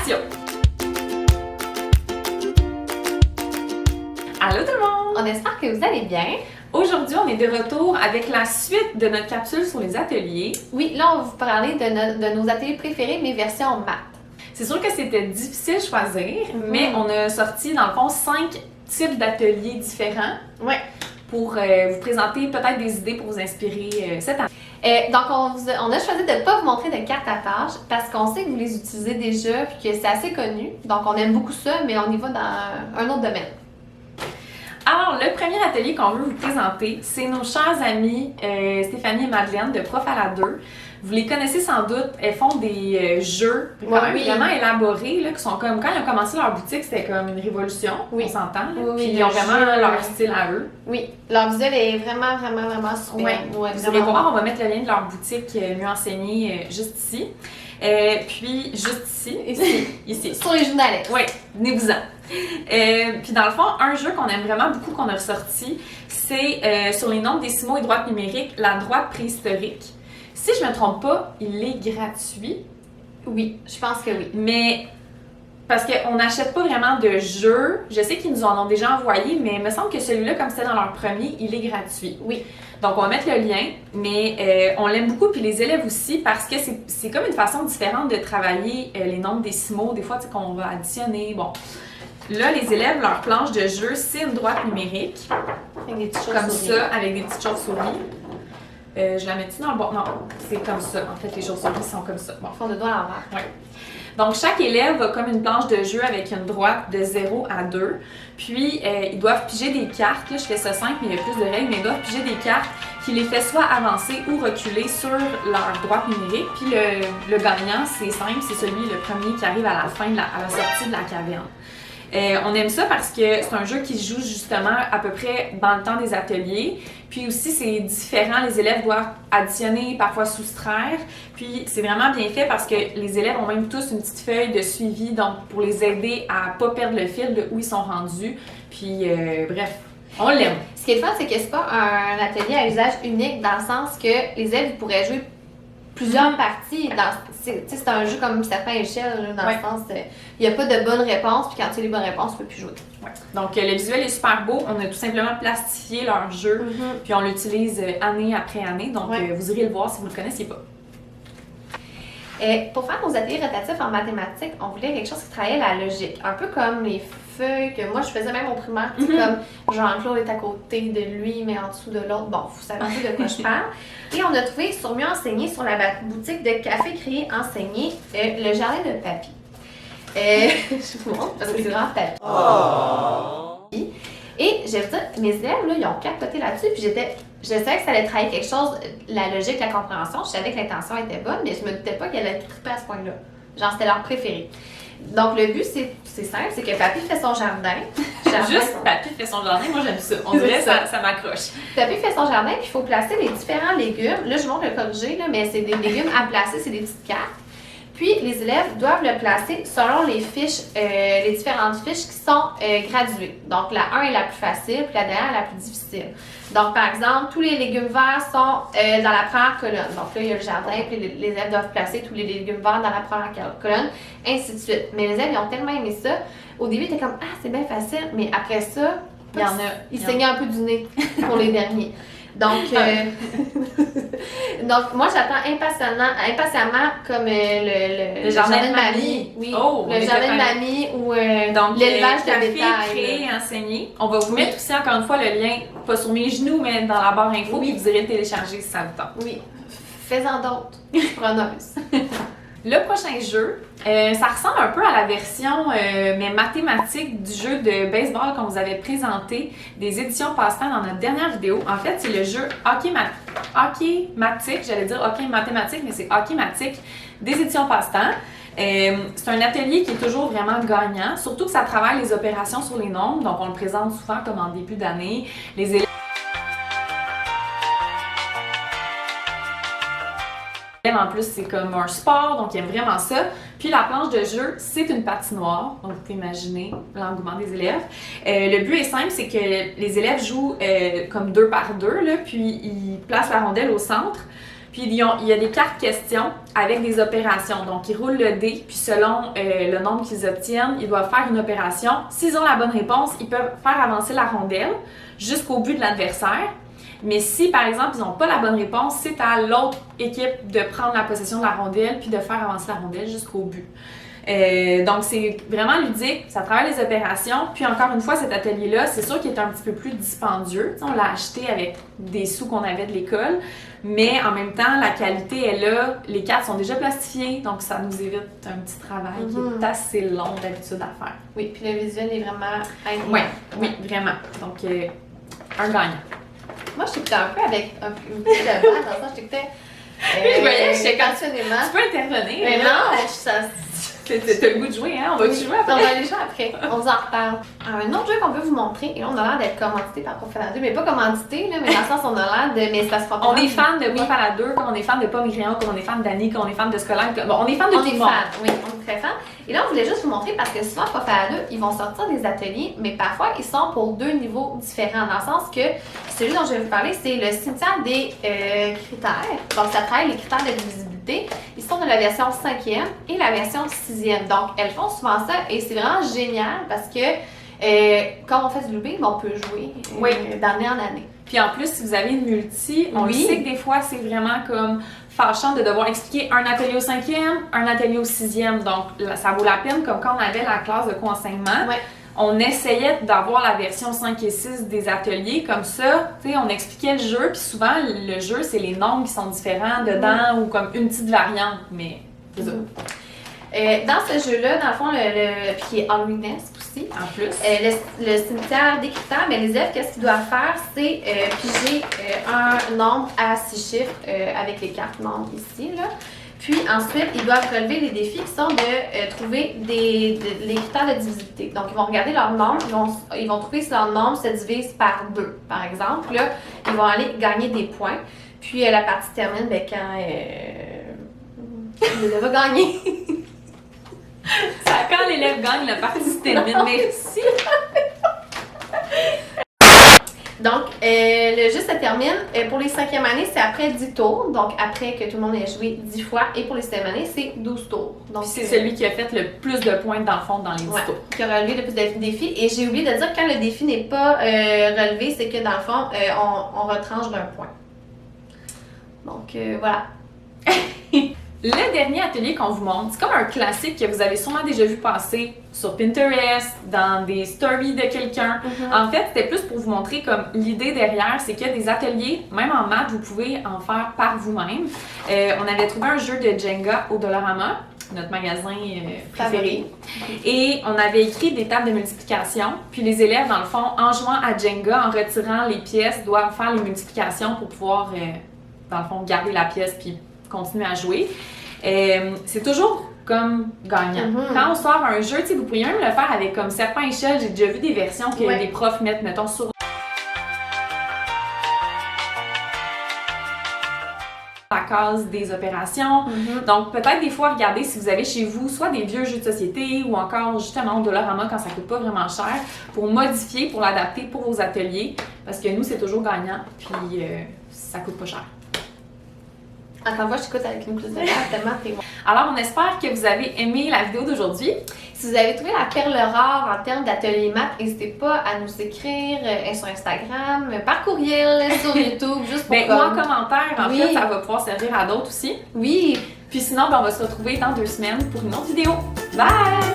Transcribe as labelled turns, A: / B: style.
A: action! Allô tout le monde!
B: On espère que vous allez bien.
A: Aujourd'hui, on est de retour avec la suite de notre capsule sur les ateliers.
B: Oui, là, on va vous parler de nos ateliers préférés, mais version maths.
A: C'est sûr que c'était difficile de choisir, mais on a sorti dans le fond 5 types d'ateliers différents
B: Ouais.
A: pour vous présenter peut-être des idées pour vous inspirer cette année.
B: Donc, on a choisi de ne pas vous montrer de cartes à tâches parce qu'on sait que vous les utilisez déjà et que c'est assez connu. Donc, on aime beaucoup ça, mais on y va dans un autre domaine.
A: Alors, le premier atelier qu'on veut vous présenter, c'est nos chères amies Stéphanie et Madeleine de Prof à la 2. Vous les connaissez sans doute, elles font des jeux quand même vraiment élaborés, là, qui sont comme, quand ils ont commencé leur boutique, c'était comme une révolution, on s'entend, puis ils ont vraiment leur style à eux.
B: Oui, leur visuel est vraiment super.
A: Ouais, vous allez voir, on va mettre le lien de leur boutique Mieux enseigner juste ici. Puis juste ici.
B: Sur les journalistes.
A: Oui, venez-vous-en. Puis dans le fond, un jeu qu'on aime vraiment beaucoup, qu'on a ressorti, c'est sur les nombres décimaux et droites numériques, la droite préhistorique. Si je me trompe pas, il est gratuit.
B: Oui, je pense que oui.
A: Mais parce qu'on n'achète pas vraiment de jeux, je sais qu'ils nous en ont déjà envoyé, mais il me semble que celui-là, comme c'était dans leur premier, il est gratuit.
B: Oui.
A: Donc, on va mettre le lien, mais on l'aime beaucoup, puis les élèves aussi, parce que c'est comme une façon différente de travailler les nombres décimaux. Des fois, tu sais, qu'on va additionner, bon. Là, les élèves, leur planche de jeu, c'est une droite numérique.
B: Avec des petites
A: comme ça, avec des petites chauves-souris. Je la mets-tu dans le bon? Non, c'est comme ça. En fait, les chauves-souris sont comme ça. Bon.
B: Fond de doigt à l'envers.
A: Ouais. Donc, chaque élève a comme une planche de jeu avec une droite de 0 à 2. Puis, ils doivent piger des cartes. Là, je fais ça simple, mais il y a plus de règles. Mais ils doivent piger des cartes qui les fait soit avancer ou reculer sur leur droite numérique. Puis, le gagnant, c'est simple, c'est le premier qui arrive à la fin, à la sortie de la caverne. On aime ça parce que c'est un jeu qui se joue justement à peu près dans le temps des ateliers. Puis aussi, c'est différent. Les élèves doivent additionner, parfois soustraire. Puis c'est vraiment bien fait parce que les élèves ont même tous une petite feuille de suivi, donc pour les aider à pas perdre le fil de où ils sont rendus. Puis bref, on l'aime.
B: Ce qui est le fun, c'est que c'est pas un atelier à usage unique dans le sens que les élèves pourraient jouer plusieurs parties. C'est un jeu comme certains échelles, dans le sens, il n'y a pas de bonne réponse, puis quand tu as les bonnes réponses, tu ne peux plus jouer.
A: Ouais. Donc, le visuel est super beau. On a tout simplement plastifié leur jeu, puis on l'utilise année après année. Donc, vous irez le voir si vous ne le connaissiez pas.
B: Pour faire nos ateliers rotatifs en mathématiques, on voulait quelque chose qui travaillait la logique. Un peu comme les feuilles que moi je faisais même au primaire, comme Jean-Claude est à côté de lui, mais en dessous de l'autre. Bon, vous savez un peu de quoi je parle. Et on a trouvé sur Mieux enseigner, sur la boutique de Café Créé Enseigner, le jardin de papy. Je vous montre parce que c'est vraiment papy. Et je vais vous dire, mes élèves, là, ils ont capoté là-dessus, puis je savais que ça allait travailler quelque chose, la logique, la compréhension. Je savais que l'intention était bonne, mais je me doutais pas qu'elle allait triper à ce point-là. Genre, c'était leur préféré. Donc, le but, c'est simple, c'est que Papy fait son jardin.
A: Juste Papy fait son jardin, moi j'aime ça. On dirait ça m'accroche.
B: Papy fait son jardin, puis il faut placer les différents légumes. Là, je montre le corrigé, là, mais c'est des légumes à placer, c'est des petites cartes. Puis, les élèves doivent le placer selon les fiches, les différentes fiches qui sont graduées. Donc, la 1 est la plus facile, puis la dernière est la plus difficile. Donc, par exemple, tous les légumes verts sont dans la première colonne. Donc, là, il y a le jardin, puis les élèves doivent placer tous les légumes verts dans la première colonne, ainsi de suite. Mais les élèves, ils ont tellement aimé ça. Au début, ils étaient comme « Ah, c'est bien facile », mais après ça, ils saignaient un peu du nez pour les derniers. Donc, donc moi, j'attends impatiemment comme le
A: jardin de mamie.
B: Oui, le jardin de mamie ou l'élevage de bétail.
A: Créé enseigner. On va vous mettre aussi encore une fois le lien, pas sur mes genoux, mais dans la barre info, puis vous irez le télécharger si ça vous tente.
B: Oui, fais-en d'autres, preneuse.
A: Le prochain jeu, ça ressemble un peu à la version mais mathématique du jeu de baseball qu'on vous avait présenté des éditions Passe-Temps dans notre dernière vidéo. En fait, c'est le jeu hockey-matique, j'allais dire hockey mathématique, mais c'est hockey-matique des éditions Passe-Temps. C'est un atelier qui est toujours vraiment gagnant, surtout que ça travaille les opérations sur les nombres, donc on le présente souvent comme en début d'année. Les élèves en plus, c'est comme un sport, donc ils aiment vraiment ça. Puis la planche de jeu, c'est une patinoire, donc vous pouvez imaginer l'engouement des élèves. Le but est simple, c'est que les élèves jouent comme 2 par 2, là, puis ils placent la rondelle au centre. Puis il y a des cartes questions avec des opérations. Donc ils roulent le dé, puis selon le nombre qu'ils obtiennent, ils doivent faire une opération. S'ils ont la bonne réponse, ils peuvent faire avancer la rondelle jusqu'au but de l'adversaire. Mais si, par exemple, ils n'ont pas la bonne réponse, c'est à l'autre équipe de prendre la possession de la rondelle puis de faire avancer la rondelle jusqu'au but. Donc, c'est vraiment ludique, ça travaille les opérations. Puis encore une fois, cet atelier-là, c'est sûr qu'il est un petit peu plus dispendieux. On l'a acheté avec des sous qu'on avait de l'école, mais en même temps, la qualité est là. Les cartes sont déjà plastifiées, donc ça nous évite un petit travail qui est assez long d'habitude à faire.
B: Oui, puis le visuel est vraiment
A: agréable. Oui, vraiment. Donc, un gagnant.
B: Moi, je t'écoutais un peu avec un peu de balle, dans le sens, je t'écoutais.
A: Je voyais, j'étais
B: passionnément.
A: Tu peux intervenir.
B: Mais non, ça.
A: T'as le goût de jouer, hein? On va jouer après.
B: On va aller jouer après. On vous en reparle. Un autre jeu qu'on peut vous montrer, et là, on a l'air d'être commandité par Prof à la 2, mais pas commandité, là, mais dans le sens, on a l'air de. Mais ça se
A: On est fan de Prof à la 2, comme on est fan de Pomme et Crayon, comme on est fan d'Annie, comme on est fan de Scolaire. Bon, on est fan de tout le monde.
B: Oui, on est très fan. Et là, on voulait juste vous montrer parce que souvent, Prof à la 2, ils vont sortir des ateliers, mais parfois, ils sont pour 2 niveaux différents. Dans le sens que celui dont je vais vous parler, c'est le cimetière des critères. Donc, ça travaille les critères de visibilité. Ils sont de la version 5e et la version 6e. Donc, elles font souvent ça et c'est vraiment génial parce que quand on fait du looping, on peut jouer d'année en année.
A: Puis en plus, si vous avez une multi, on le sait que des fois, c'est vraiment comme fâchant de devoir expliquer un atelier au 5e, un atelier au 6e. Donc, ça vaut la peine, comme quand on avait la classe de co-enseignement.
B: Ouais.
A: On essayait d'avoir la version 5 et 6 des ateliers, comme ça, tu sais, on expliquait le jeu, puis souvent, le jeu, c'est les nombres qui sont différents dedans, ou comme une petite variante, mais c'est ça.
B: Dans ce jeu-là, dans le fond, qui est Halloweenesque aussi,
A: en plus,
B: le cimetière des critères, mais les élèves, qu'est-ce qu'ils doivent faire? C'est piger un nombre à 6 chiffres avec les cartes nombres ici, là. Puis ensuite, ils doivent relever les défis qui sont de trouver les critères de divisibilité. Donc, ils vont regarder leur nombre, ils vont trouver si leur nombre se divise par 2, par exemple. Là, ils vont aller gagner des points. Puis la partie termine quand l'élève va gagner.
A: Quand l'élève gagne, la partie se termine. Merci!
B: Donc, le jeu se termine. Pour les 5e années, c'est après 10 tours. Donc, après que tout le monde ait joué 10 fois. Et pour les 6e années, c'est 12 tours. Donc,
A: c'est celui qui a fait le plus de points dans le fond dans les 10 tours.
B: Qui a relevé le plus de défis. Et j'ai oublié de dire, quand le défi n'est pas relevé, c'est que dans le fond, on retranche d'un point. Donc, voilà.
A: Le dernier atelier qu'on vous montre, c'est comme un classique que vous avez sûrement déjà vu passer sur Pinterest, dans des stories de quelqu'un. En fait, c'était plus pour vous montrer comme l'idée derrière, c'est qu'il y a des ateliers, même en maths, vous pouvez en faire par vous-même. On avait trouvé un jeu de Jenga au Dollarama, notre magasin préféré. Et on avait écrit des tables de multiplication. Puis les élèves, dans le fond, en jouant à Jenga, en retirant les pièces, doivent faire les multiplications pour pouvoir, dans le fond, garder la pièce puis continuer à jouer. C'est toujours comme gagnant. Quand on sort un jeu, vous pourriez même le faire avec comme serpent échelle. J'ai déjà vu des versions que les profs mettent, mettons, sur la case des opérations. Donc, peut-être des fois, regardez si vous avez chez vous soit des vieux jeux de société ou encore justement au Dollarama quand ça coûte pas vraiment cher pour modifier, pour l'adapter pour vos ateliers. Parce que nous, c'est toujours gagnant. Puis, ça coûte pas cher.
B: Encore une fois, je t'écoute avec une plus de l'air, tellement t'es bon.
A: Alors, on espère que vous avez aimé la vidéo d'aujourd'hui.
B: Si vous avez trouvé la perle rare en termes d'atelier maths, n'hésitez pas à nous écrire sur Instagram, par courriel, sur YouTube, juste pour
A: ou en commentaire, en fait, ça va pouvoir servir à d'autres aussi.
B: Oui.
A: Puis sinon, on va se retrouver dans 2 semaines pour une autre vidéo. Bye!